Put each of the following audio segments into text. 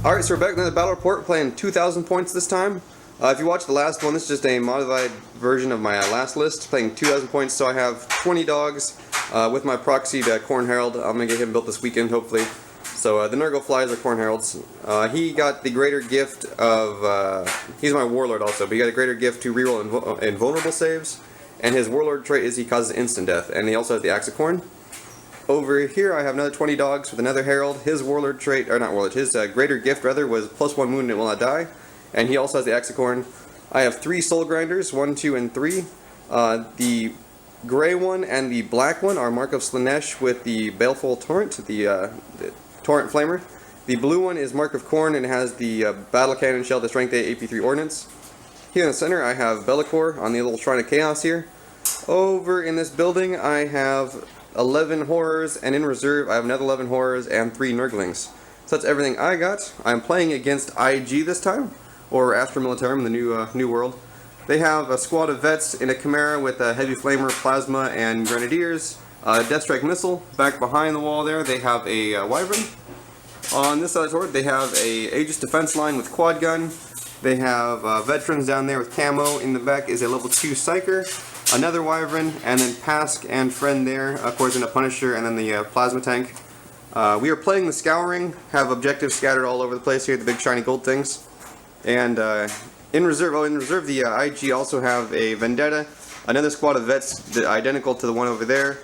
Alright, so we're back in the battle report playing 2,000 points this time. If you watched the last one, this is just a modified version of my last list, playing 2,000 points. So I have 20 dogs with my proxied Corn Herald. I'm going to get him built this weekend, hopefully. So the Nurgle Flies are Corn Heralds. He got the greater gift of, he's my Warlord also, but he got a greater gift to reroll invulnerable saves. And his Warlord trait is he causes instant death, and he also has the Axe of Corn. Over here I have another 20 dogs with another Herald. His Warlord trait, or not Warlord, his greater gift rather was +1 wound and it will not die. And he also has the Axe of Corn. I have 3 Soul Grinders, 1, 2, and 3. The gray one and the black one are Mark of Slanesh with the Baleful Torrent, the Torrent Flamer. The blue one is Mark of Corn and it has the Battle Cannon Shell, the Strength 8 AP3 Ordnance. Here in the center I have Bellicor on the little Shrine of Chaos here. Over in this building I have 11 horrors, and in reserve I have another 11 horrors and 3 Nurglings. So that's everything I got. I'm playing against IG this time, or Astra Militarum, the new world. They have a squad of vets in a Chimera with a Heavy Flamer, Plasma, and Grenadiers. Death Strike Missile. Back behind the wall there they have a Wyvern. On this side of the sword they have a Aegis Defense Line with Quad Gun. They have Veterans down there with Camo. In the back is a level 2 Psyker. Another Wyvern, and then Pask and Friend there, of course, and a Punisher, and then the Plasma Tank. We are playing the Scouring, have objectives scattered all over the place here, the big shiny gold things. And in reserve the IG also have a Vendetta, another squad of vets identical to the one over there,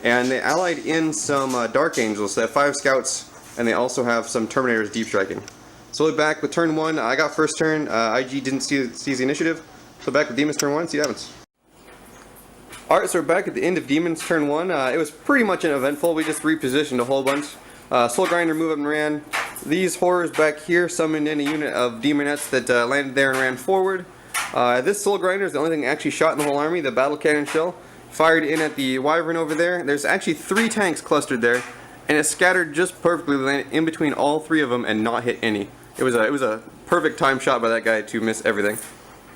and they allied in some Dark Angels. They have 5 scouts, and they also have some Terminators deep striking. So we're back with turn 1. I got first turn. IG didn't seize the initiative. So back with Deamons turn 1, see what happens. Alright, so we're back at the end of Deamons turn 1. It was pretty much uneventful. We just repositioned a whole bunch. Soul Grinder moved up and ran. These horrors back here summoned in a unit of Demonettes that landed there and ran forward. This Soul Grinder is the only thing actually shot in the whole army. The Battle Cannon Shell fired in at the Wyvern over there. There's actually 3 tanks clustered there, and it scattered just perfectly in between all 3 of them and not hit any. It was a perfect time shot by that guy to miss everything.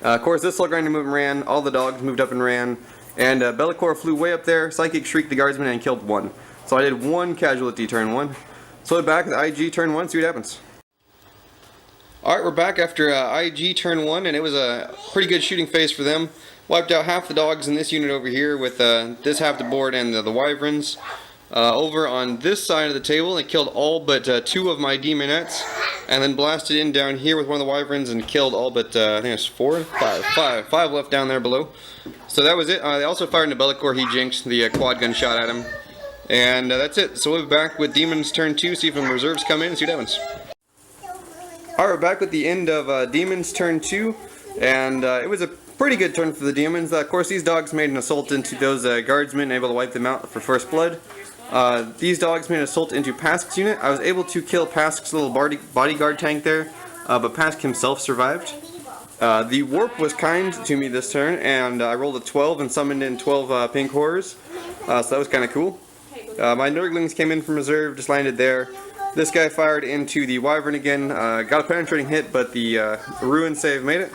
Of course, this Soul Grinder moved and ran. All the dogs moved up and ran. And Bellicor flew way up there, Psychic shrieked the guardsman and killed 1. So I did 1 casualty turn 1. So we're back with IG turn 1, see what happens. Alright, we're back after IG turn 1, and it was a pretty good shooting phase for them. Wiped out half the dogs in this unit over here with this half the board and the Wyverns. Over on this side of the table, they killed all but 2 of my Demonettes, and then blasted in down here with one of the Wyverns and killed all but, I think it's 5 left down there below. So that was it. They also fired into Bellicor, he jinxed, the quad gun shot at him. And that's it. So we'll be back with Deamons turn 2, see if some reserves come in and see what happens. Alright, we're back with the end of Deamons turn 2, and it was a pretty good turn for the Deamons. Of course, these dogs made an assault into those guardsmen, able to wipe them out for first blood. These dogs made an assault into Pask's unit. I was able to kill Pask's little bodyguard tank there, but Pask himself survived. The Warp was kind to me this turn, and I rolled a 12 and summoned in 12 pink horrors, so that was kind of cool. My Nurglings came in from reserve, just landed there. This guy fired into the Wyvern again, got a penetrating hit, but the Ruin save made it.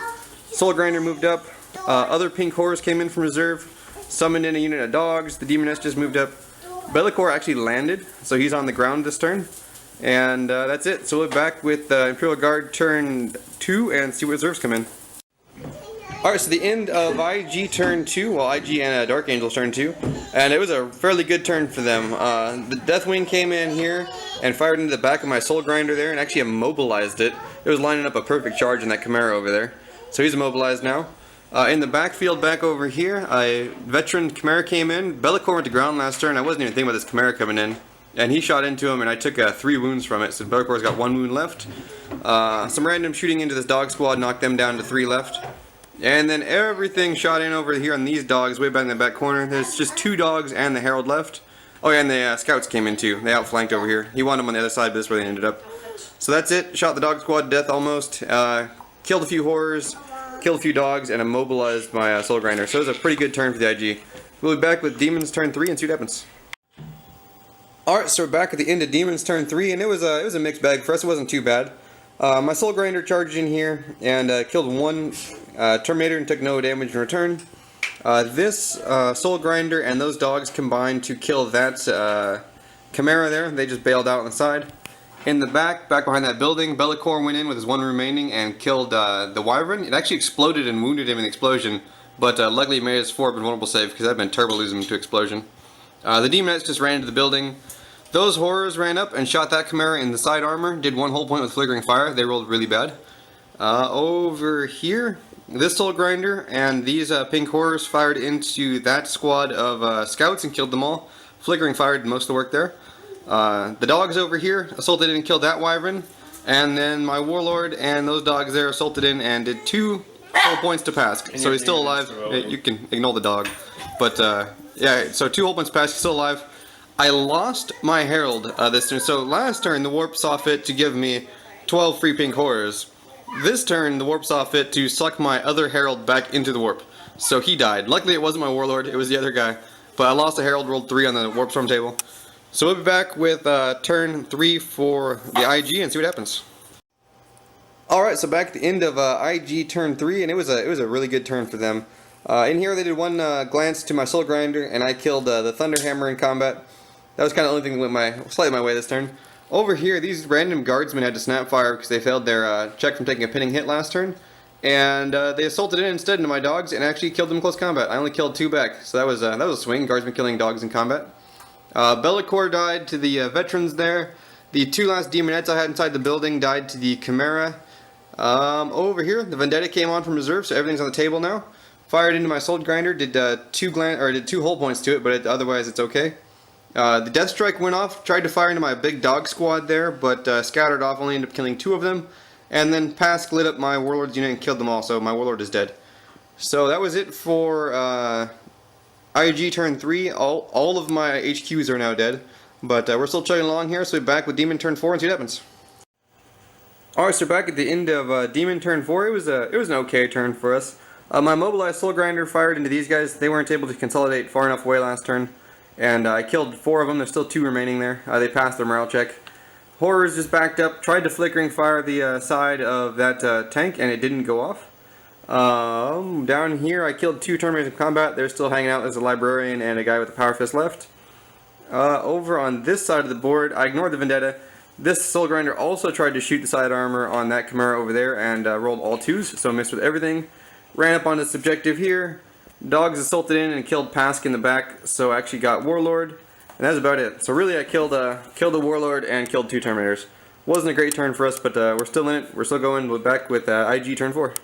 Soul Grinder moved up, other pink horrors came in from reserve, summoned in a unit of dogs, the Demoness just moved up. Bellicor actually landed, so he's on the ground this turn. And that's it. So we're back with Imperial Guard turn 2 and see what reserves come in. Alright, so the end of IG turn 2, well IG and Dark Angel's turn 2, and it was a fairly good turn for them. The Deathwing came in here and fired into the back of my Soul Grinder there and actually immobilized it. It was lining up a perfect charge in that Chimera over there. So he's immobilized now. In the backfield back over here, a veteran Chimera came in. Bellicor went to ground last turn. I wasn't even thinking about this Chimera coming in. And he shot into him and I took 3 wounds from it, so Bellicor's got 1 wound left. Some random shooting into this dog squad knocked them down to 3 left. And then everything shot in over here on these dogs way back in the back corner. There's just 2 dogs and the Herald left. Oh yeah, and the scouts came in too. They outflanked over here. He wanted them on the other side, but this is where they ended up. So that's it. Shot the dog squad to death almost. Killed a few horrors. Killed a few dogs and immobilized my Soul Grinder. So it was a pretty good turn for the IG. We'll be back with Deamons turn 3 and see what happens. Alright, so we're back at the end of Deamons turn 3, and it was a mixed bag. For us, it wasn't too bad. My Soul Grinder charged in here and killed 1 Terminator and took no damage in return. This Soul Grinder and those dogs combined to kill that Chimera there. They just bailed out on the side. In the back behind that building, Bellicor went in with his one remaining and killed the Wyvern. It actually exploded and wounded him in the explosion, but luckily he made his 4 invulnerable save because I've been turbo losing him to explosion. The Deamons just ran into the building. Those horrors ran up and shot that Chimera in the side armor, did 1 whole point with flickering fire. They rolled really bad. Over here, this Soul Grinder and these pink horrors fired into that squad of scouts and killed them all. Flickering fire did most of the work there. The dogs over here assaulted in and killed that Wyvern, and then my Warlord and those dogs there assaulted in and did 2 whole points to Pask. So he's still alive. You can ignore the dog. But yeah, so 2 whole points to Pask, he's still alive. I lost my Herald this turn. So last turn the Warp saw fit to give me 12 free pink horrors. This turn the Warp saw fit to suck my other Herald back into the Warp. So he died. Luckily it wasn't my Warlord, it was the other guy. But I lost a Herald, rolled 3 on the Warp Storm table. So we'll be back with turn 3 for the IG and see what happens. Alright, so back at the end of IG turn 3, and it was a really good turn for them. In here they did 1 glance to my Soul Grinder, and I killed the Thunderhammer in combat. That was kind of the only thing that went slightly my way this turn. Over here, these random guardsmen had to snap fire because they failed their check from taking a pinning hit last turn. And they assaulted in instead into my dogs and actually killed them in close combat. I only killed 2 back, so that was a swing, guardsmen killing dogs in combat. Bellicor died to the veterans there. The 2 last Demonettes I had inside the building died to the Chimera. Over here, the Vendetta came on from reserve, so everything's on the table now. Fired into my Soul Grinder, did 2 hull points to it, but otherwise it's okay. The Death Strike went off, tried to fire into my big dog squad there, but scattered off, only ended up killing 2 of them. And then Pask lit up my Warlord's unit and killed them all, so my Warlord is dead. So that was it for IG turn 3. All of my HQs are now dead, but we're still chugging along here, so we're back with Demon turn 4 and see what happens. Alright, so back at the end of Demon turn 4, it was an okay turn for us. My mobilized Soul Grinder fired into these guys. They weren't able to consolidate far enough away last turn, and I killed 4 of them. There's still 2 remaining there. They passed their morale check. Horrors just backed up, tried to flickering fire the side of that tank, and it didn't go off. Down here I killed 2 Terminators in combat. They're still hanging out. There's a Librarian and a guy with a Power Fist left. Over on this side of the board, I ignored the Vendetta. This Soul Grinder also tried to shoot the side armor on that Chimera over there and rolled all 2s, so missed with everything. Ran up on this objective here. Dogs assaulted in and killed Pask in the back, so I actually got Warlord. And that's about it. So really I killed a Warlord and killed 2 Terminators. Wasn't a great turn for us, but we're still in it. We're still going. We're back with IG turn 4.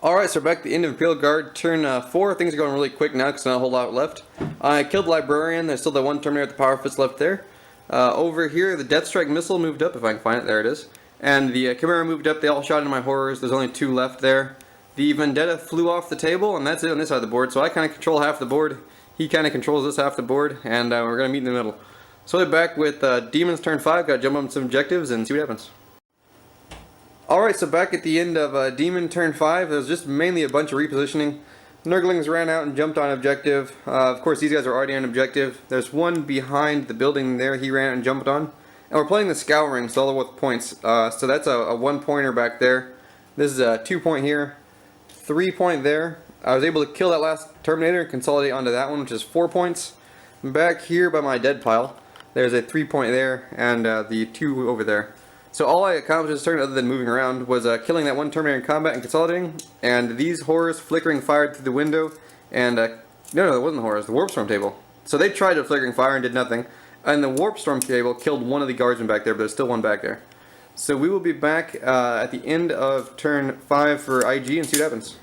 Alright, so we're back at the end of Imperial Guard turn 4. Things are going really quick now because not a whole lot left. I killed the Librarian. There's still the 1 Terminator with the Power Fist left there. Over here, the Death Strike missile moved up, if I can find it. There it is. And the Chimera moved up. They all shot into my Horrors. There's only 2 left there. The Vendetta flew off the table, and that's it on this side of the board. So I kind of control half the board. He kind of controls this half the board, and we're going to meet in the middle. So we're back with Demons turn 5. Got to jump on some objectives and see what happens. Alright, so back at the end of Demon turn 5, there's just mainly a bunch of repositioning. Nurglings ran out and jumped on objective. Of course, these guys are already on objective. There's one behind the building there he ran out and jumped on. And we're playing the Scouring, so all with points. So that's a 1-pointer back there. This is a 2-point here. 3-point there. I was able to kill that last Terminator and consolidate onto that one, which is 4 points. Back here by my dead pile, there's a 3-point there and the 2 over there. So all I accomplished this turn, other than moving around, was killing that 1 Terminator in combat and consolidating. And these Horrors flickering fired through the window. And no, it wasn't the Horrors, the Warp Storm table. So they tried to flickering fire and did nothing. And the Warp Storm table killed one of the guardsmen back there, but there's still one back there. So we will be back at the end of turn 5 for IG and see what happens.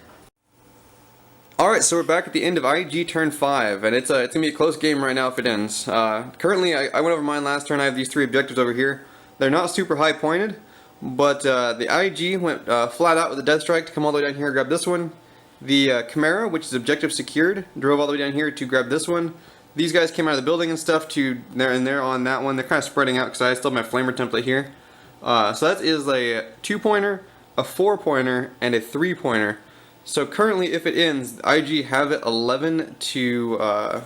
Alright, so we're back at the end of IG turn 5, and it's going to be a close game right now if it ends. Currently, I went over mine last turn. I have these 3 objectives over here. They're not super high pointed, but the IG went flat out with the Death Strike to come all the way down here and grab this one. The Chimera, which is objective secured, drove all the way down here to grab this one. These guys came out of the building and stuff to there and there on that one. They're kind of spreading out because I still have my Flamer template here. So that is a 2-pointer, a 4-pointer, and a 3-pointer. So currently, if it ends, IG have it 11 to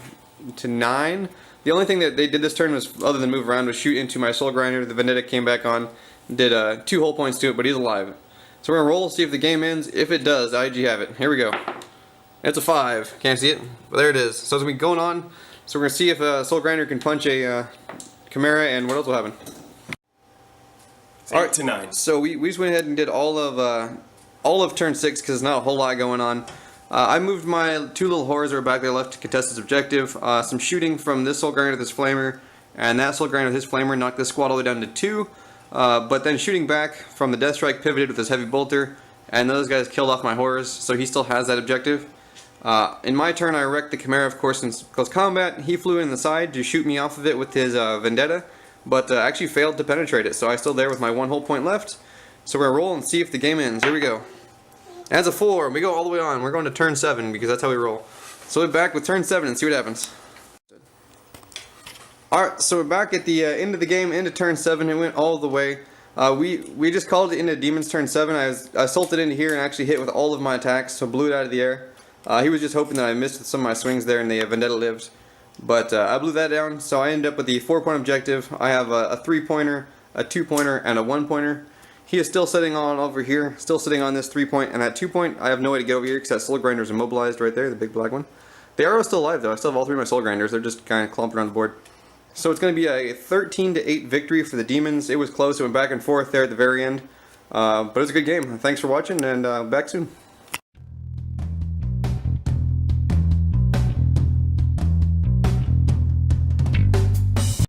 9. The only thing that they did this turn was, other than move around, was shoot into my Soul Grinder. The Vendetta came back on, did 2 whole points to it, but he's alive. So we're gonna roll, see if the game ends. If it does, IG have it. Here we go. It's a 5. Can't see it, but there it is. So it's gonna be going on. So we're gonna see if Soul Grinder can punch Chimera, and what else will happen? 8 to 9. So we just went ahead and did all of turn 6 because there's not a whole lot going on. I moved my 2 little horrors that were back there left to contest this objective. Some shooting from this soul grinder with this flamer, and that soul grinder with his flamer knocked this squad all the way down to 2. But then shooting back from the death strike pivoted with his heavy bolter, and those guys killed off my horrors, so he still has that objective. In my turn, I wrecked the Chimera, of course, in close combat. He flew in the side to shoot me off of it with his Vendetta, but actually failed to penetrate it, so I'm still there with my 1 whole point left. So we're going to roll and see if the game ends. Here we go. As a 4, we go all the way on. We're going to turn 7 because that's how we roll. So we're back with turn 7 and see what happens. Alright, so we're back at the end of the game, into turn 7. It went all the way. We just called it into Deamon's turn 7. I assaulted into here and actually hit with all of my attacks, so blew it out of the air. He was just hoping that I missed with some of my swings there and the Vendetta lived. But I blew that down, so I ended up with the 4-point objective. I have a 3-pointer, a 2-pointer, and a 1-pointer. He is still sitting on over here, still sitting on this 3-point, and that 2-point, I have no way to get over here because that soul grinder's immobilized right there, the big black one. The arrow's still alive though. I still have all 3 of my soul grinders. They're just kind of clumped around the board. So it's going to be a 13 to 8 victory for the Deamons. It was close. It went back and forth there at the very end. But it was a good game. Thanks for watching, and back soon.